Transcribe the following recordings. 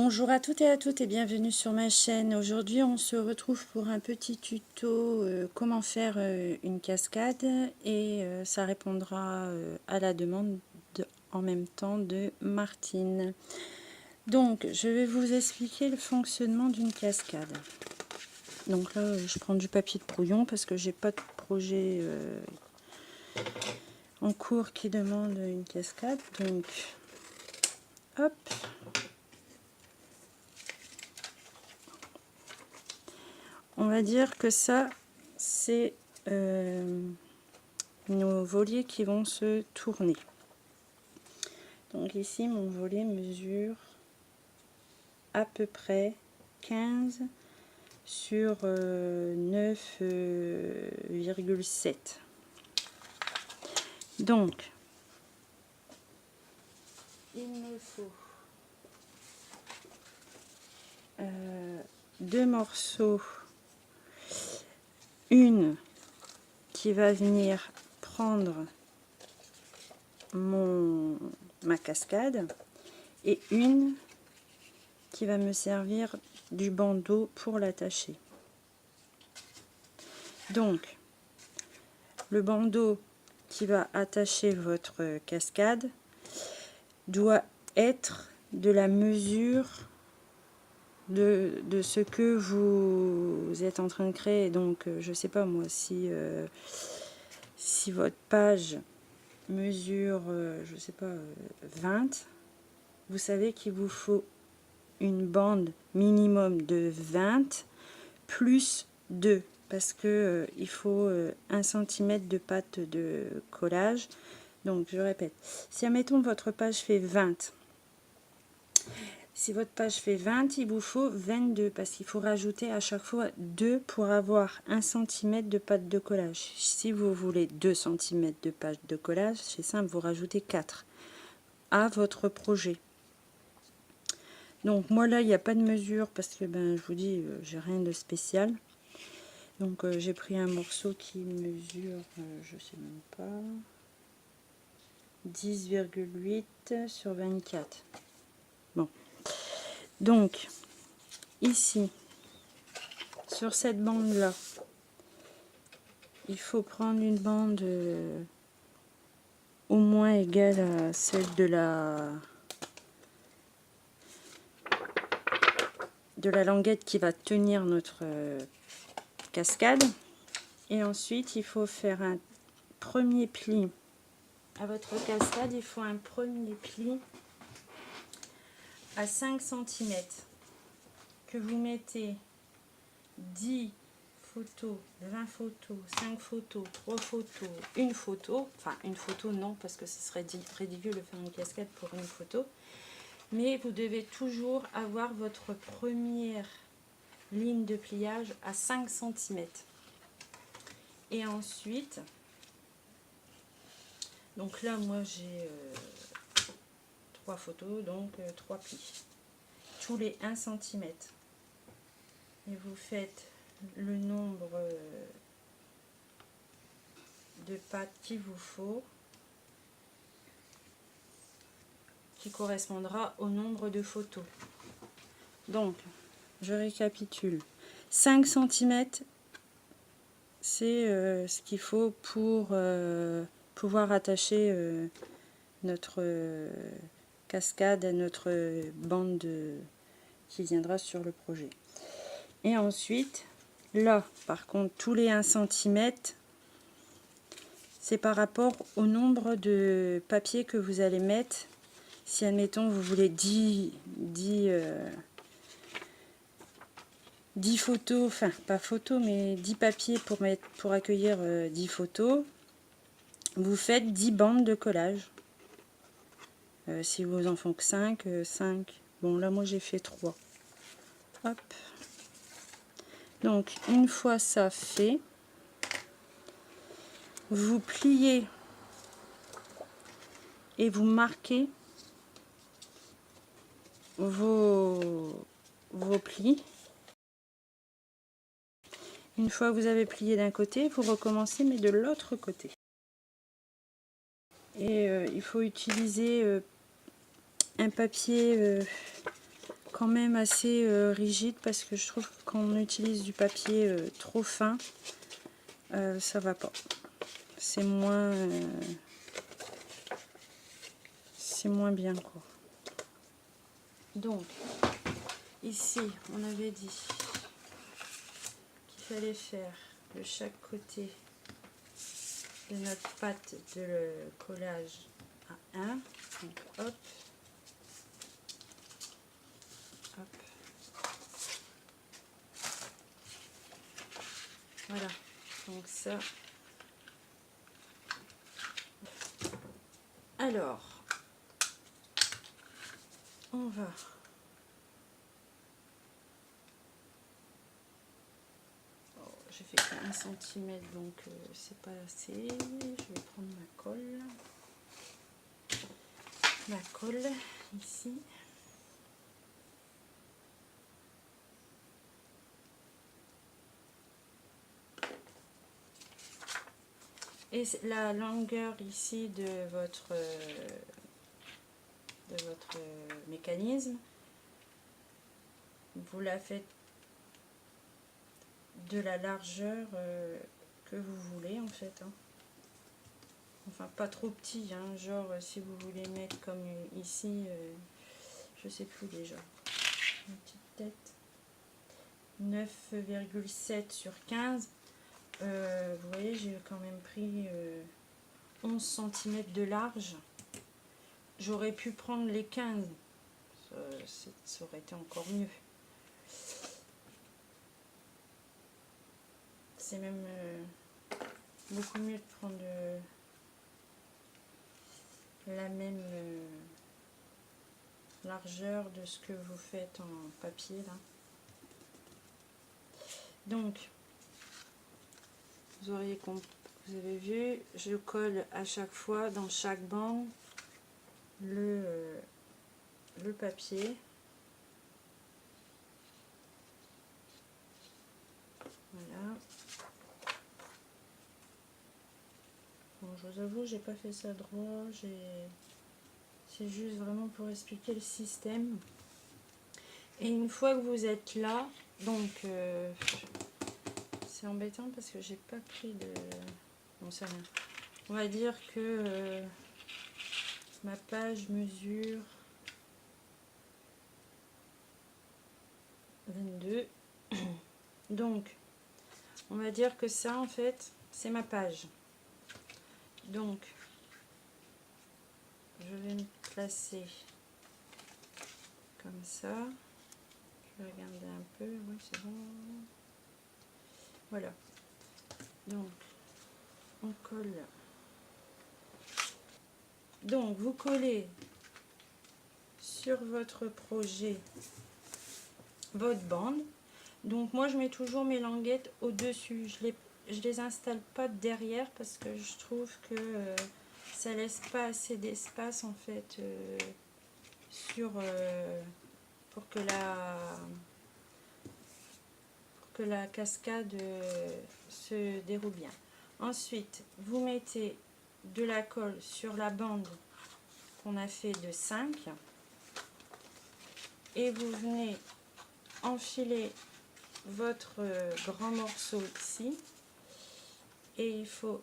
Bonjour à toutes et à toutes et bienvenue sur ma chaîne. Aujourd'hui on se retrouve pour un petit tuto comment faire une cascade et ça répondra à la demande en même temps de Martine. Donc je vais vous expliquer le fonctionnement d'une cascade. Donc là je prends du papier de brouillon parce que j'ai pas de projet en cours qui demande une cascade. Donc hop. On va dire que ça, c'est nos volets qui vont se tourner. Donc ici, mon volet mesure à peu près 15 sur 9,7. Donc, il me faut deux morceaux. Une qui va venir prendre ma cascade et une qui va me servir du bandeau pour l'attacher. Donc le bandeau qui va attacher votre cascade doit être de la mesure de ce que vous êtes en train de créer. Donc je sais pas moi, si votre page mesure je sais pas 20, vous savez qu'il vous faut une bande minimum de 20 plus 2 parce que il faut 1 cm de pâte de collage. Donc je répète, si admettons votre page fait 20, si votre page fait 20, il vous faut 22 parce qu'il faut rajouter à chaque fois 2 pour avoir 1 cm de pâte de collage. Si vous voulez 2 cm de pâte de collage, c'est simple, vous rajoutez 4 à votre projet. Donc moi là, il n'y a pas de mesure parce que je vous dis, j'ai rien de spécial. Donc j'ai pris un morceau qui mesure, je sais même pas, 10,8 sur 24. Bon. Donc, ici, sur cette bande-là, il faut prendre une bande au moins égale à celle de la languette qui va tenir notre cascade. Et ensuite, il faut faire un premier pli. À votre cascade, il faut un premier pli à 5 cm que vous mettez 10 photos, 20 photos, 5 photos, 3 photos, une photo. Enfin, une photo, non, parce que ce serait ridicule de faire une cascade pour une photo. Mais vous devez toujours avoir votre première ligne de pliage à 5 cm. Et ensuite, donc là, moi, j'ai 3 photos, donc 3 plis. Tous les 1 cm. Et vous faites le nombre de pattes qu'il vous faut, qui correspondra au nombre de photos. Donc, je récapitule. 5 cm, c'est ce qu'il faut pour pouvoir attacher notre cascade à notre bande qui viendra sur le projet. Et ensuite, là, par contre, tous les 1 cm, c'est par rapport au nombre de papiers que vous allez mettre. Si, admettons, vous voulez 10 photos, enfin, pas photos, mais 10 papiers pour accueillir 10 photos, vous faites 10 bandes de collage. Si vous en faites que 5, 5. Bon, là, moi, j'ai fait 3. Hop. Donc, une fois ça fait, vous pliez et vous marquez vos plis. Une fois que vous avez plié d'un côté, vous recommencez mais de l'autre côté. Et il faut utiliser un papier quand même assez rigide, parce que je trouve que quand on utilise du papier trop fin, ça va pas. C'est moins bien, quoi. Donc ici on avait dit qu'il fallait faire de chaque côté de notre pâte de collage à 1. Donc hop, hop, voilà. Donc ça, alors on va j'ai fait 1 cm, donc c'est pas assez. Je vais prendre ma colle ici. Et la longueur ici de votre mécanisme, vous la faites de la largeur que vous voulez, en fait, hein. Enfin pas trop petit, hein, genre si vous voulez mettre comme ici, je sais plus déjà, une petite tête, 9,7 sur 15, vous voyez, j'ai quand même pris 11 cm de large. J'aurais pu prendre les 15, ça aurait été encore mieux. C'est même beaucoup mieux de prendre la même largeur de ce que vous faites en papier là. Donc vous avez vu, je colle à chaque fois dans chaque bande le papier. Voilà. Bon, je vous avoue, j'ai pas fait ça droit, c'est juste vraiment pour expliquer le système. Et une fois que vous êtes là, donc c'est embêtant parce que j'ai pas pris de... Bon, ça rien. On va dire que ma page mesure 22. Donc, on va dire que ça, en fait, c'est ma page. Donc, je vais me placer comme ça. Je vais regarder un peu. Oui, c'est bon. Voilà. Donc, on colle. Donc, vous collez sur votre projet votre bande. Donc, moi, je mets toujours mes languettes au-dessus. Je les installe pas derrière parce que je trouve que ça laisse pas assez d'espace, en fait, pour que la cascade se déroule bien. Ensuite, vous mettez de la colle sur la bande qu'on a fait de 5 et vous venez enfiler votre grand morceau ici et il faut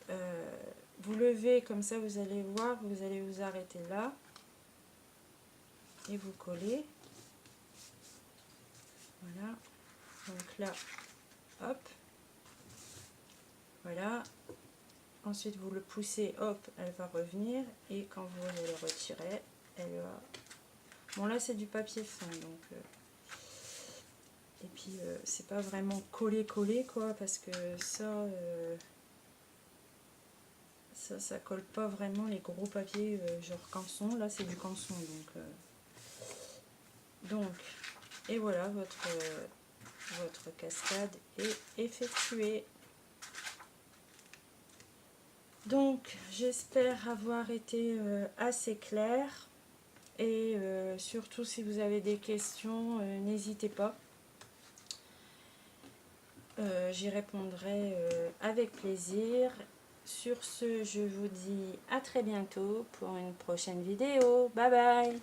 vous lever comme ça, vous allez voir, vous allez vous arrêter là et vous collez. Voilà, donc là, hop, voilà. Ensuite, vous le poussez, hop, elle va revenir. Et quand vous allez le retirer, elle va... Bon, là, c'est du papier fin, donc... Et puis, c'est pas vraiment collé, quoi, parce que ça colle pas vraiment les gros papiers, genre canson. Là, c'est du canson, donc... Et voilà, votre cascade est effectuée. Donc, j'espère avoir été assez claire. Et surtout, si vous avez des questions, n'hésitez pas. J'y répondrai avec plaisir. Sur ce, je vous dis à très bientôt pour une prochaine vidéo. Bye bye!